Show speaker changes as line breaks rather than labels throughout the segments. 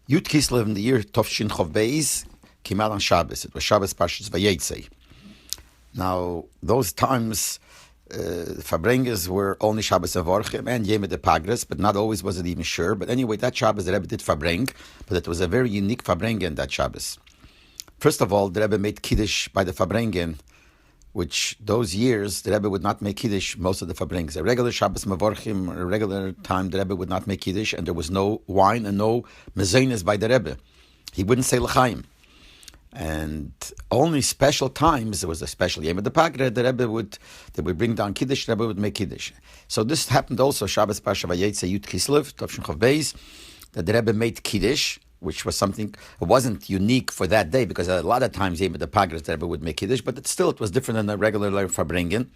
Yud Kislev in the year Tovshin Chov Beis came out on Shabbos. It was Shabbos Parshas Vayetze. Now, those times, Farbrenges were only Shabbos Avorchim and Yom de Pagres, but not always was it even sure. But anyway, that Shabbos the Rebbe did Farbreng, but it was a very unique Farbreng in that Shabbos. First of all, the Rebbe made Kiddush by the Farbrengen, which those years the Rebbe would not make Kiddush most of the Farbrengs. A regular Shabbos Mavorchim, a regular time, the Rebbe would not make Kiddush, and there was no wine and no mezainis by the Rebbe. He wouldn't say l'chaim. And only special times, there was a special Yom de Pagre, the Rebbe would bring down Kiddush, the Rebbe would make Kiddush. So this happened also, Shabbos Parsha Vayetze Yud Kislev, Tovshin Chov Beis, that the Rebbe made Kiddush, which was something, it wasn't unique for that day, because a lot of times Yom de Pagre, the Rebbe would make Kiddush, but it was different than a regular Farbrengen.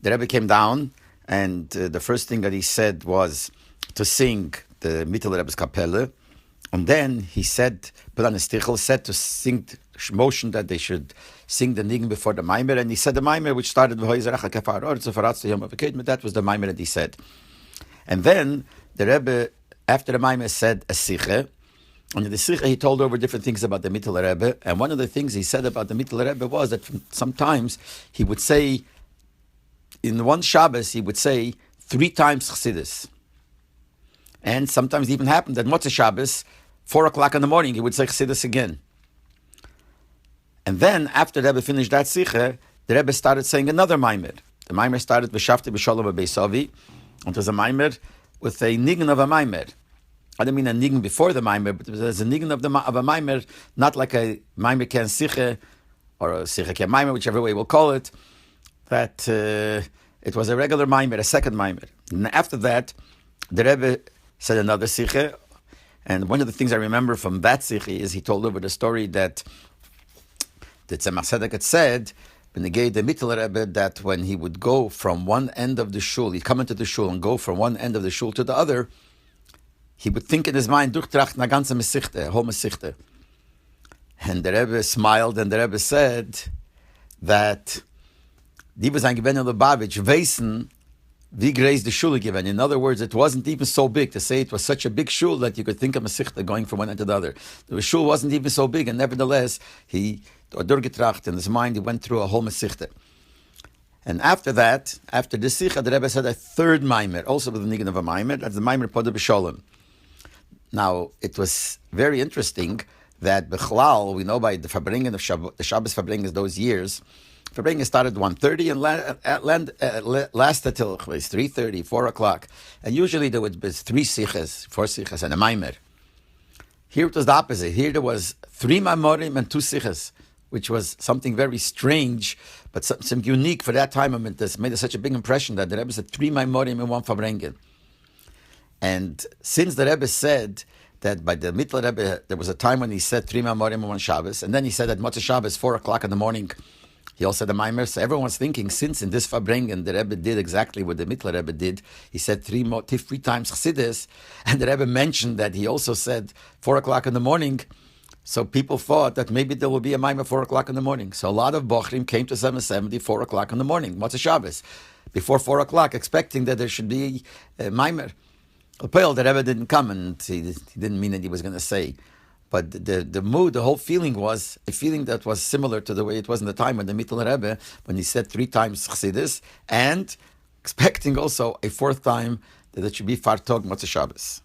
The Rebbe came down, and the first thing that he said was to sing the Mittel Rebbe's Kapelle. And then he said, put on a stichel, said to sing, motion that they should sing the Nigen before the Maimer. And he said the Maimer, which started with that was the Maimer that he said. And then the Rebbe, after the Maimer, said a Siche. And in the Siche, he told over different things about the Mittel Rebbe. And one of the things he said about the Mittel Rebbe was that sometimes he would say, in one Shabbos, he would say 3 times Chassidus. And sometimes it even happened that Motzei Shabbos, 4 o'clock in the morning, he would say Chassidus again. And then, after the Rebbe finished that Siche, the Rebbe started saying another Maimer. The Maimer started with Shafti B'Sholom B'Beisavi, and it was a Maimer with a Nigen of a Maimer. I don't mean a Nigen before the Maimer, but it was a Nigen of a Maimer, not like a Maimer Ken Siche, or a Siche Ken Maimer, whichever way we'll call it, that it was a regular Maimer, a second Maimer. And after that, the Rebbe said another Siche, and one of the things I remember from that Siche is he told over the story that Tzemach Tzedek had said, when he gave the Mittel Rebbe, that when he would go from one end of the shul, he'd come into the shul and go from one end of the shul to the other, he would think in his mind, durchtracht na ganze Mesichte, whole Mesichte. And the Rebbe smiled, and the Rebbe said that die was ein Gewinn in Lubavitch, weissen, wie greis the shul given. In other words, it wasn't even so big to say it was such a big shul that you could think of a sichte going from one end to the other. The shul wasn't even so big, and nevertheless, he durchgetracht in his mind, he went through a whole mesichte. And after that, after the sicha, the Rebbe said a third maimer, also with the nigen of a maimer, that's the maimer Poder B'Sholem. Now, it was very interesting that Bechlal, we know by the Farbrengen of the Shabbos Farbrengen those years, Farbrengen started 1:30 and lasted till 3:30, 4 o'clock. And usually there would be 3 siches, 4 siches, and a maimer. Here it was the opposite. Here there was 3 Maamarim and 2 siches, which was something very strange, but some unique for that time. I mean, this made such a big impression that the Rebbe said 3 Maamarim and 1 Farbrengen. And since the Rebbe said that by the Mittel Rebbe, there was a time when he said 3 Maamarim and 1 Shabbos, and then he said that Motzei Shabbos, 4 o'clock in the morning, he also said the Maimer. So everyone was thinking, since in this Farbrengen the Rebbe did exactly what the Mittel Rebbe did, he said 3 times Chassidus, and the Rebbe mentioned that he also said 4 o'clock in the morning, so people thought that maybe there will be a Maimer 4 o'clock in the morning. So a lot of Bochrim came to 770, 4 o'clock in the morning, Motzei Shabbos, before 4 o'clock, expecting that there should be a Maimer. The Rebbe didn't come, and he didn't mean that he was going to say. But the mood, the whole feeling was a feeling that was similar to the way it was in the time when the Mittel Rebbe, when he said 3 times Chassidus, and expecting also a 4th time that it should be Fartog Motzei Shabbos.